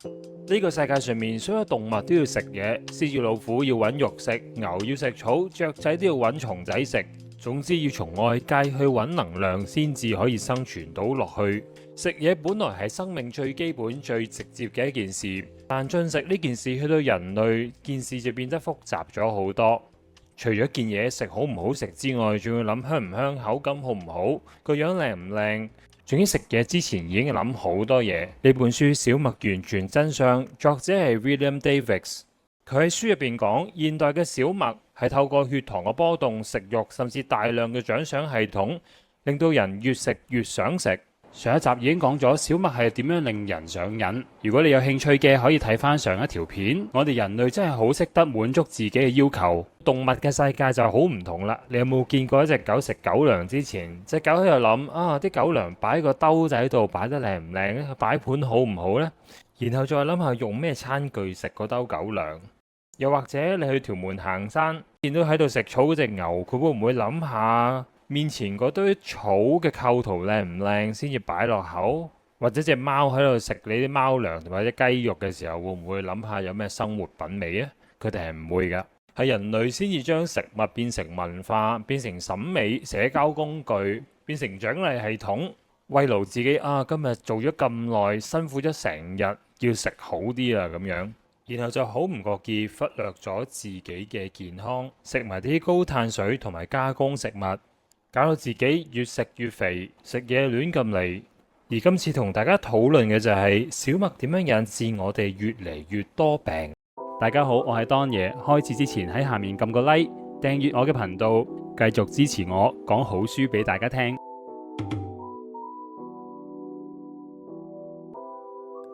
呢個世界上面所有動物都要食嘢，獅子老虎要揾肉食，牛要食草，雀仔都要揾蟲仔食。總之要從外界去揾能量，先至可以生存到落去。食嘢本來係生命最基本、最直接嘅一件事，但進食呢件事去到人類，件事就變得複雜咗好多。除咗件嘢食好唔好食之外，仲要諗香唔香、口感好唔好、個樣靚唔靚。仲要食嘢之前已經諗好多嘢。呢本書《小麥完全真相》，作者係 William Davies。佢喺書入邊講，現代嘅小麥係透過血糖嘅波動、食慾，甚至大量嘅獎賞系統，令到人越食越想食。上一集已經講咗小麥係點樣令人上癮。如果你有興趣嘅，可以睇翻上一條片。我哋人類真係好識得滿足自己嘅要求，動物嘅世界就好唔同啦。你有冇見過一隻狗食狗糧之前，隻狗喺度諗啊，啲狗糧擺喺個兜仔度擺得靚唔靚咧？擺盤好唔好呢？然後再諗下用咩餐具食嗰兜狗糧。又或者你去條門行山，見到喺度食草嗰隻牛，佢會唔會諗下面前嗰堆草嘅構圖靚唔靚先至擺落口？或者隻貓喺度食你啲貓糧同埋啲雞肉嘅時候，會唔會諗下有咩生活品味啊？佢哋係唔會㗎。係人類先至將食物變成文化，變成審美、社交工具，變成獎勵系統，慰勞自己啊！今日做咗咁耐，辛苦咗成日，要食好啲啦咁樣。然後就好唔覺意忽略咗自己嘅健康，食埋啲高碳水同埋加工食物，搞到自己越食越肥，食嘢亂咁嚟。而今次同大家討論嘅就係小麥點樣引致我哋越嚟越多病。大家好，我係當爺。開始之前喺下面撳個 like，訂閱我嘅頻道，繼續支持我講好書俾大家聽。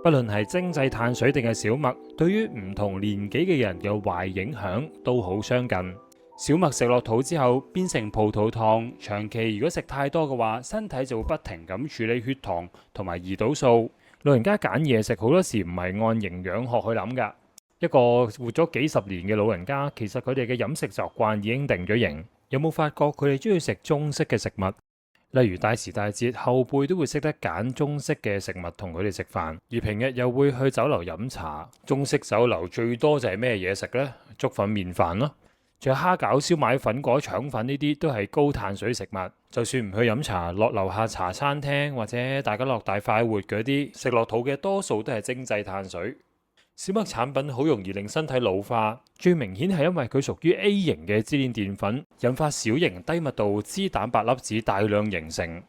不論係精製碳水定係小麥，對於唔同年紀嘅人嘅壞影響都好相近。小麥食落肚之後變成葡萄糖，長期如果食太多嘅話，身體就會不停咁處理血糖同埋胰島素。老人家揀嘢食好多時唔係按營養學去諗㗎。一個活咗幾十年嘅老人家，其實佢哋嘅飲食習慣已經定咗型。有冇發覺佢哋中意食中式嘅食物？例如大時大節，後輩都會識得揀中式嘅食物同佢哋食飯，而平日又會去酒樓飲茶。中式酒樓最多就係咩嘢食呢？粥粉麵飯咯，仲有蝦餃、燒賣、粉果、腸粉呢啲都係高碳水食物。就算唔去飲茶，落樓下茶餐廳或者大家樂大快活嗰啲，食落肚嘅多數都係精製碳水。小麥產品好容易令身體老化，最明顯係因為佢屬於 A 型嘅支鏈澱粉，引發小型低密度脂蛋白粒子大量形成。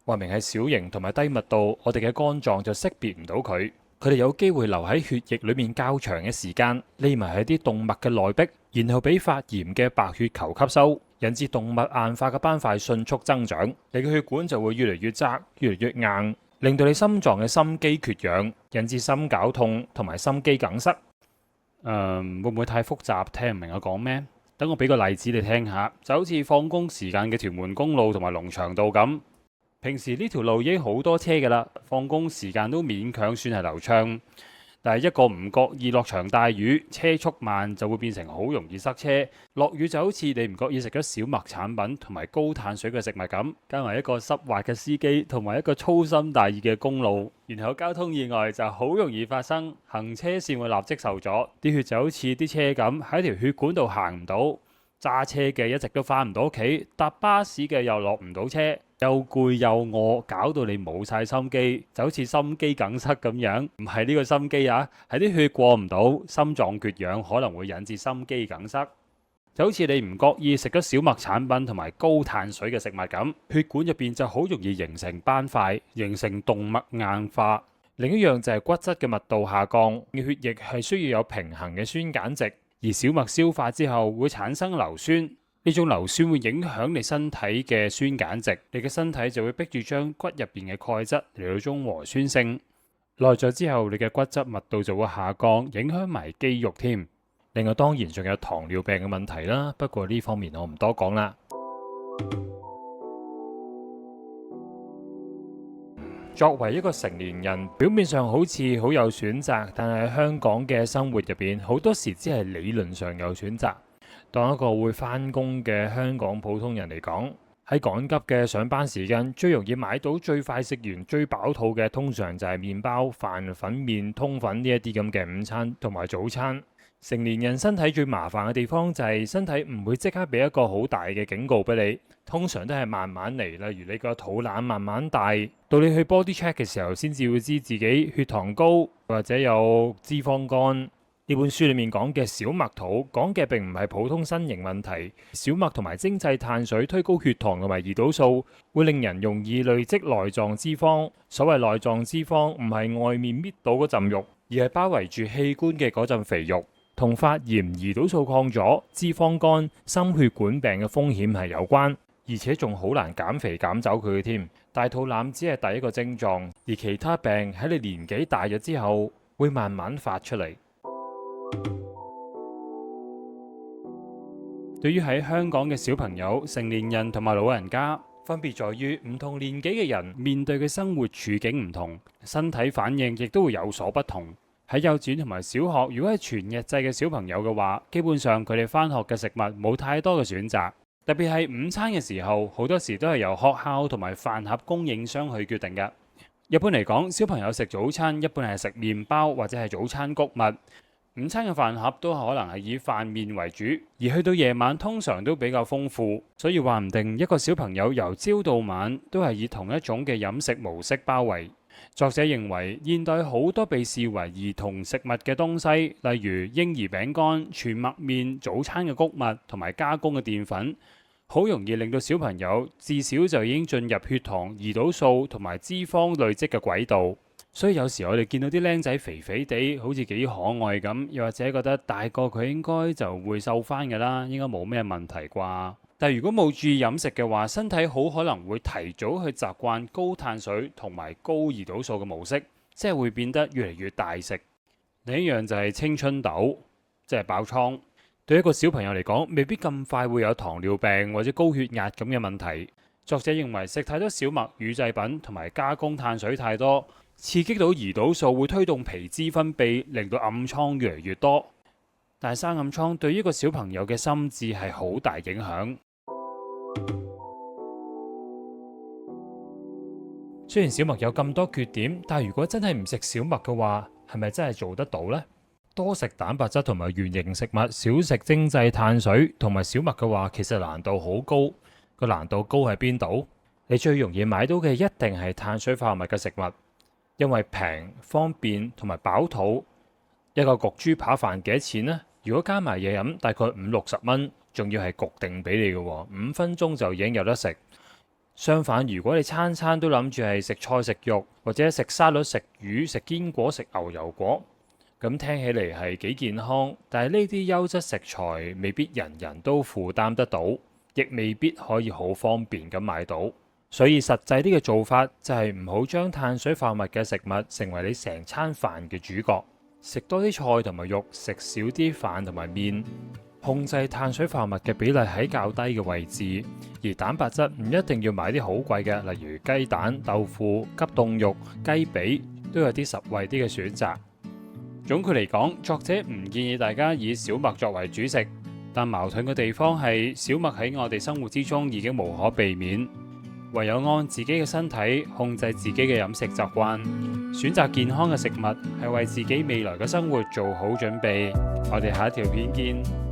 話明係小型同埋低密度，我哋嘅肝臟就識別唔到佢，佢哋有機會留喺血液裏面較長嘅時間，匿埋喺啲動脈嘅內壁，然後俾發炎嘅白血球吸收，引致動脈硬化嘅斑塊迅速增長，你嘅血管就會越嚟越窄，越嚟越硬。令到你心臟嘅心肌缺氧，引致心絞痛同埋心肌梗塞。會唔會太複雜？聽唔明我講咩？等我俾個例子你聽下，就好似放工時間嘅屯門公路同埋龍翔道咁。平時呢條路已經好多車㗎啦，放工時間都勉強算係流暢。但係一個唔覺意落場大雨，車速慢就會變成好容易塞車。落雨就好似你唔覺意食咗小麥產品同埋高碳水嘅食物咁，加埋一個濕滑嘅司機同埋一個粗心大意嘅公路，然後交通意外就好容易發生，行車線會立即受阻，啲血就好似啲車咁喺條血管度行唔到，揸車嘅一直都返唔到屋企，搭巴士嘅又落唔到車。又攰又餓，搞到你冇晒心機，就好似心肌梗塞咁樣。唔係呢個心肌啊，係啲血過唔到，心臟缺氧可能會引致心肌梗塞。就好似你唔覺意食咗小麥產品同埋高碳水嘅食物咁，血管入邊就好容易形成斑塊，形成動脈硬化。另一樣就係骨質嘅密度下降，血液係需要有平衡嘅酸鹼值，而小麥消化之後會產生硫酸。呢種硫酸會影響你身體嘅酸鹼值，你嘅身體就會逼住將骨入邊嘅鈣質嚟到中和酸性。耐咗之後，你嘅骨質密度就會下降，影響埋肌肉添。另外當然仲有糖尿病嘅問題啦，不過呢方面我唔多講啦。作為一個成年人，表面上好似好有選擇，但係喺香港嘅生活入邊，好多時只係理論上有選擇。當一個會返工嘅香港普通人嚟講，喺趕急嘅上班時間，最容易買到、最快食完、最飽肚嘅，通常就係麵包、飯、粉麵、通粉呢一啲咁嘅午餐同埋早餐。成年人身體最麻煩嘅地方就係身體唔會即刻俾一個好大嘅警告俾你，通常都係慢慢嚟。例如你個肚腩慢慢大，到你去 body check 嘅時候，先至會知自己血糖高或者有脂肪肝。呢本書裡面講嘅小麥肚，講嘅並唔係普通身形問題。小麥同埋精製碳水推高血糖同埋胰島素，會令人容易累積內臟脂肪。所謂內臟脂肪唔係外面搣到嗰陣肉，而係包圍住器官嘅嗰陣肥肉。同發炎、胰島素抗阻、脂肪肝、心血管病嘅風險係有關，而且仲好難減肥減走佢嘅添。大肚腩只係第一個症狀，而其他病喺你年紀大咗之後會慢慢發出嚟。對於喺香港嘅小朋友、成年人同埋老人家，分別在於唔同年紀嘅人面對嘅生活處境唔同，身體反應亦都會有所不同。喺幼稚園同埋小學，如果係全日制嘅小朋友嘅話，基本上佢哋返學嘅食物冇太多嘅選擇，特別係午餐嘅時候，好多時都係由學校同埋飯盒供應商去決定嘅。一般嚟講，小朋友食早餐一般係食麵包或者係早餐穀物。午餐嘅飯盒都可能係以飯麵為主，而去到夜晚通常都比較豐富，所以話唔定一個小朋友由朝到晚都係以同一種嘅飲食模式包圍。作者認為現代好多被視為兒童食物嘅東西，例如嬰兒餅乾、全麥麵、早餐嘅穀物同埋加工嘅澱粉，好容易令到小朋友自小就已經進入血糖、胰島素同埋脂肪累積嘅軌道。所以有時我哋見到啲僆仔肥肥地，好似幾可愛咁，又或者覺得大個佢應該就會瘦翻㗎啦，應該冇咩問題啩。但如果冇注意飲食嘅話，身體好可能會提早去習慣高碳水同埋高胰島素嘅模式，即係會變得越嚟越大食。另一樣就係青春痘，即係爆瘡。對一個小朋友嚟講，未必咁快會有糖尿病或者高血壓咁嘅問題。作者認為食太多小麥、乳製品同埋加工碳水太多，刺激到胰島素會推動皮脂分泌，令到暗瘡越嚟越多。但係生暗瘡對於一個小朋友嘅心智係好大影響。雖然小麥有咁多缺點，但係如果真係唔食小麥嘅話，係咪真係做得到呢？多食蛋白質同埋原型食物，少食精製碳水同埋小麥嘅話，其實難度好高。個難度高喺邊度？你最容易買到嘅一定係碳水化合物嘅食物，因為平、方便同埋飽肚。一個焗豬扒飯幾多錢呢？如果加埋嘢飲，大概50-60蚊，仲要係焗定俾你嘅喎，5分鐘就已經有得食。相反，如果你餐餐都諗住係食菜食肉，或者食沙律、食魚、食堅果、食牛油果，咁聽起嚟係幾健康，但係呢啲優質食材未必人人都負擔得到，亦未必可以好方便咁買到。所以實際啲嘅做法就係唔好將碳水化合物嘅食物成為你成餐飯嘅主角，食多啲菜同埋肉，食少啲飯同埋麵。控制碳水化合物嘅比例喺較低嘅位置，而蛋白質唔一定要買啲好貴嘅，例如雞蛋、豆腐、急凍肉、雞髀，都有啲實惠啲嘅選擇。總括嚟講，作者唔建議大家以小麥作為主食，但矛盾嘅地方係小麥喺我哋生活之中已經無可避免，唯有按自己嘅身體控制自己嘅飲食習慣，選擇健康嘅食物，係為自己未來嘅生活做好準備。我哋下一條片見。